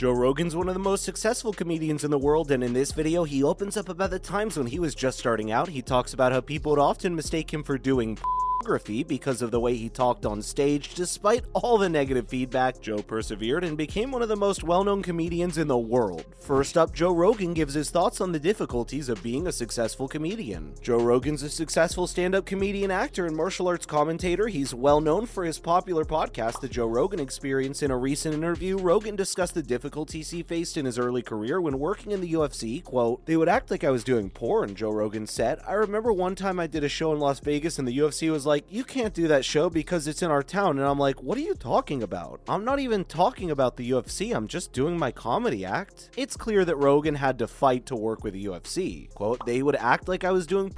Joe Rogan's one of the most successful comedians in the world, and in this video, he opens up about the times when he was just starting out. He talks about how people would often mistake him for doing because of the way he talked on stage. Despite all the negative feedback, Joe persevered and became one of the most well-known comedians in the world. First up, Joe Rogan gives his thoughts on the difficulties of being a successful comedian. Joe Rogan's a successful stand-up comedian, actor, and martial arts commentator. He's well known for his popular podcast, The Joe Rogan Experience. In a recent interview, Rogan discussed the difficulties he faced in his early career when working in the UFC. Quote, "They would act like I was doing porn," Joe Rogan said. "I remember one time I did a show in Las Vegas and the UFC was like, 'You can't do that show because it's in our town.' And I'm like, 'What are you talking about? I'm not even talking about the UFC. I'm just doing my comedy act.'" It's clear that Rogan had to fight to work with the UFC. Quote, "They would act like I was doing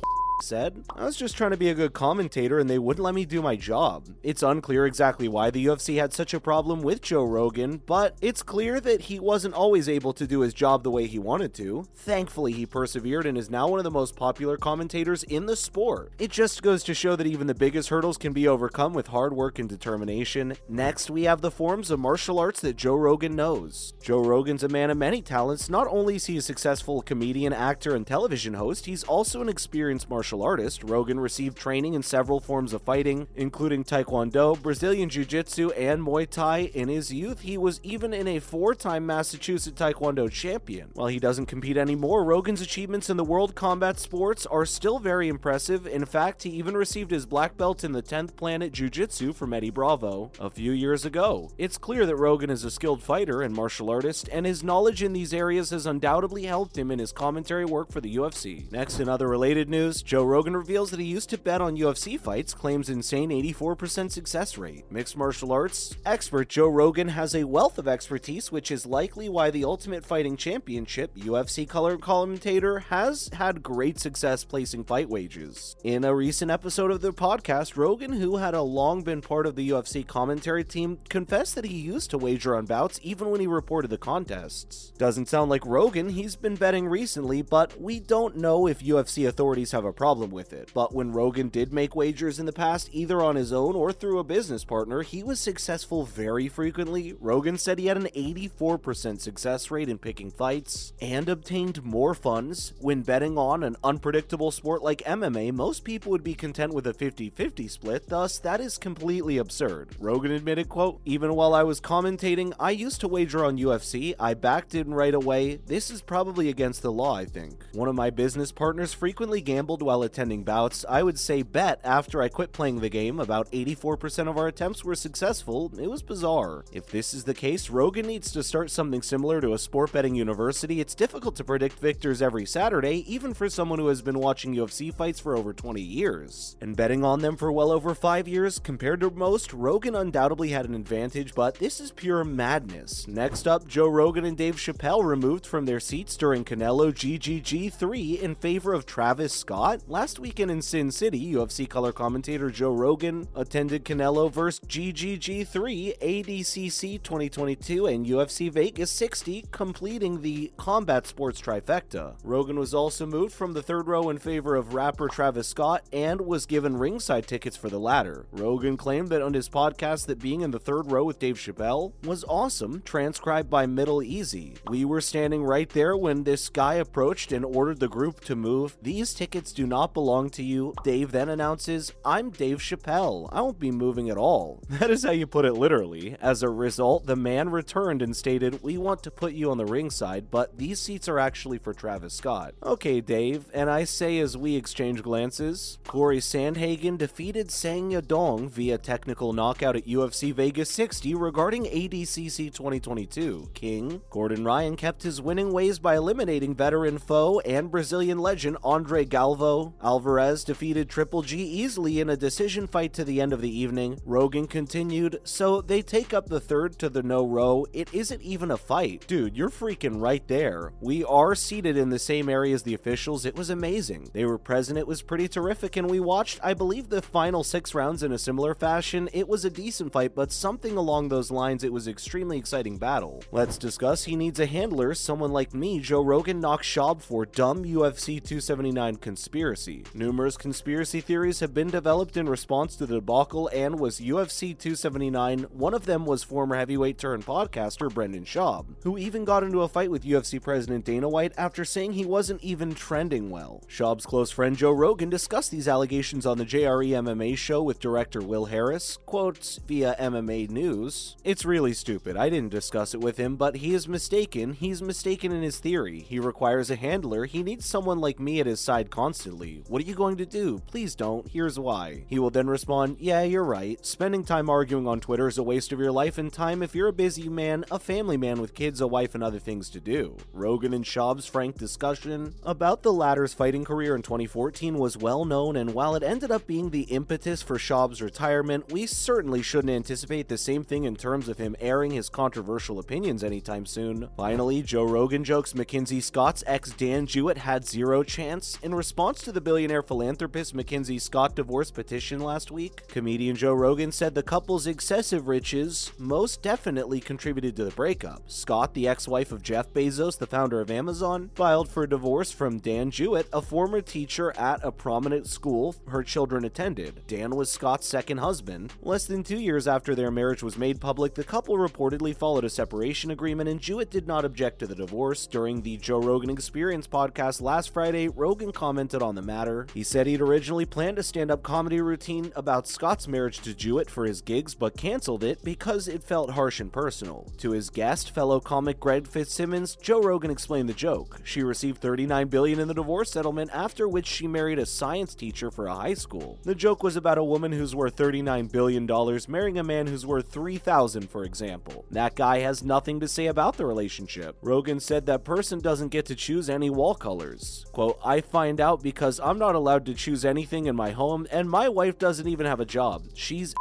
said, I was just trying to be a good commentator and they wouldn't let me do my job." It's unclear exactly why the UFC had such a problem with Joe Rogan, but it's clear that he wasn't always able to do his job the way he wanted to. Thankfully, he persevered and is now one of the most popular commentators in the sport. It just goes to show that even the biggest hurdles can be overcome with hard work and determination. Next, we have the forms of martial arts that Joe Rogan knows. Joe Rogan's a man of many talents. Not only is he a successful comedian, actor, and television host, he's also an experienced martial artist. Rogan received training in several forms of fighting, including Taekwondo, Brazilian Jiu-Jitsu, and Muay Thai. In his youth, he was even in a 4-time Massachusetts Taekwondo champion. While he doesn't compete anymore, Rogan's achievements in the world combat sports are still very impressive. In fact, he even received his black belt in the 10th Planet Jiu-Jitsu from Eddie Bravo a few years ago. It's clear that Rogan is a skilled fighter and martial artist, and his knowledge in these areas has undoubtedly helped him in his commentary work for the UFC. Next, in other related news, Joe Rogan reveals that he used to bet on UFC fights, claims insane 84% success rate. Mixed martial arts expert Joe Rogan has a wealth of expertise, which is likely why the Ultimate Fighting Championship UFC color commentator has had great success placing fight wagers. In a recent episode of the podcast, Rogan, who had long been part of the UFC commentary team, confessed that he used to wager on bouts even when he reported the contests. Doesn't sound like Rogan, he's been betting recently, but we don't know if UFC authorities have a problem with it. But when Rogan did make wagers in the past, either on his own or through a business partner, he was successful very frequently. Rogan said he had an 84% success rate in picking fights and obtained more funds. When betting on an unpredictable sport like MMA, most people would be content with a 50-50 split, thus that is completely absurd. Rogan admitted, quote, "Even while I was commentating, I used to wager on UFC. I backed in right away. This is probably against the law, I think. One of my business partners frequently gambled while attending bouts. I would say bet after I quit playing the game. About 84% of our attempts were successful. It was bizarre." If this is the case, Rogan needs to start something similar to a sport betting university. It's difficult to predict victors every Saturday, even for someone who has been watching UFC fights for over 20 years. And betting on them for well over 5 years, compared to most, Rogan undoubtedly had an advantage, but this is pure madness. Next up, Joe Rogan and Dave Chappelle removed from their seats during Canelo GGG3 in favor of Travis Scott. Last weekend in Sin City, UFC color commentator Joe Rogan attended Canelo vs. GGG3, ADCC 2022, and UFC Vegas 60, completing the combat sports trifecta. Rogan was also moved from the third row in favor of rapper Travis Scott and was given ringside tickets for the latter. Rogan claimed that on his podcast that being in the third row with Dave Chappelle was awesome, transcribed by Middle Easy. "We were standing right there when this guy approached and ordered the group to move. These tickets do not belong to you." Dave then announces, "I'm Dave Chappelle. I won't be moving at all." That is how you put it literally. As a result, the man returned and stated, "We want to put you on the ringside, but these seats are actually for Travis Scott." "Okay, Dave," and I say as we exchange glances. Corey Sandhagen defeated Sang Yadong via technical knockout at UFC Vegas 60 regarding ADCC 2022. King Gordon Ryan kept his winning ways by eliminating veteran foe and Brazilian legend Andre Galvão. Alvarez defeated Triple G easily in a decision fight to the end of the evening. Rogan continued, "So they take up the third to the no row. It isn't even a fight." Dude, you're freaking right there. We are seated in the same area as the officials. It was amazing. They were present. It was pretty terrific, and we watched, I believe, the final 6 rounds in a similar fashion. It was a decent fight, but something along those lines. It was extremely exciting battle. Let's discuss. He needs a handler. Someone like me. Joe Rogan knocked Schaub for dumb UFC 279 conspiracy. conspiracy. Numerous conspiracy theories have been developed in response to the debacle and was UFC 279. One of them was former heavyweight turned podcaster Brendan Schaub, who even got into a fight with UFC President Dana White after saying he wasn't even trending well. Schaub's close friend Joe Rogan discussed these allegations on the JRE MMA show with director Will Harris. Quote via MMA News, "It's really stupid. I didn't discuss it with him, but he is mistaken. He's mistaken in his theory. He requires a handler. He needs someone like me at his side constantly. What are you going to do? Please don't. Here's why." He will then respond, "Yeah, you're right. Spending time arguing on Twitter is a waste of your life and time if you're a busy man, a family man with kids, a wife, and other things to do." Rogan and Schaub's frank discussion about the latter's fighting career in 2014 was well known, and while it ended up being the impetus for Schaub's retirement, we certainly shouldn't anticipate the same thing in terms of him airing his controversial opinions anytime soon. Finally, Joe Rogan jokes Mackenzie Scott's ex Dan Jewett had zero chance. In response to the billionaire philanthropist Mackenzie Scott divorce petition last week, comedian Joe Rogan said the couple's excessive riches most definitely contributed to the breakup. Scott, the ex-wife of Jeff Bezos, the founder of Amazon, filed for divorce from Dan Jewett, a former teacher at a prominent school her children attended. Dan was Scott's second husband. Less than 2 years after their marriage was made public, the couple reportedly followed a separation agreement, and Jewett did not object to the divorce. During the Joe Rogan Experience podcast last Friday, Rogan commented on the matter. He said he'd originally planned a stand-up comedy routine about Scott's marriage to Jewett for his gigs, but canceled it because it felt harsh and personal. To his guest, fellow comic Greg Fitzsimmons, Joe Rogan explained the joke. She received $39 billion in the divorce settlement, after which she married a science teacher for a high school. The joke was about a woman who's worth $39 billion marrying a man who's worth $3,000, for example. That guy has nothing to say about the relationship. Rogan said that person doesn't get to choose any wall colors. Quote, "I find out because I'm not allowed to choose anything in my home, and my wife doesn't even have a job. She's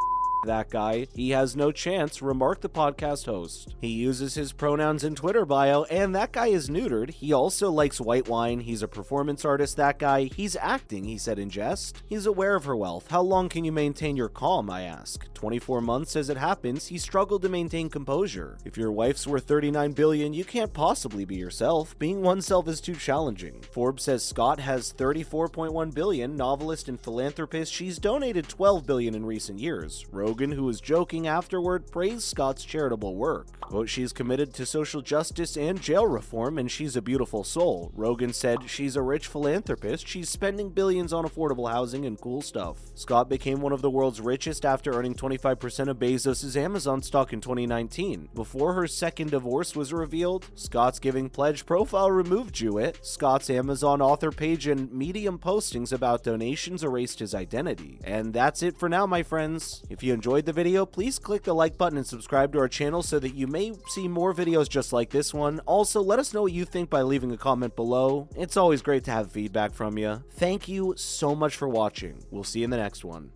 that guy. He has no chance," remarked the podcast host. He uses his pronouns in Twitter bio, and that guy is neutered. He also likes white wine. He's a performance artist, that guy. He's acting, he said in jest. He's aware of her wealth. How long can you maintain your calm, I ask. 24 months as it happens. He struggled to maintain composure. If your wife's worth $39 billion, you can't possibly be yourself. Being oneself is too challenging. Forbes says Scott has $34.1 billion. Novelist and philanthropist, she's donated $12 billion in recent years. Rogan, who was joking afterward, praised Scott's charitable work. Quote, "She's committed to social justice and jail reform, and she's a beautiful soul." Rogan said she's a rich philanthropist. She's spending billions on affordable housing and cool stuff. Scott became one of the world's richest after earning 25% of Bezos' Amazon stock in 2019. Before her second divorce was revealed, Scott's Giving Pledge profile removed Jewett. Scott's Amazon author page and Medium postings about donations erased his identity. And that's it for now, my friends. If you enjoyed the video, please click the like button and subscribe to our channel so that you may see more videos just like this one. Also, let us know what you think by leaving a comment below. It's always great to have feedback from you. Thank you so much for watching. We'll see you in the next one.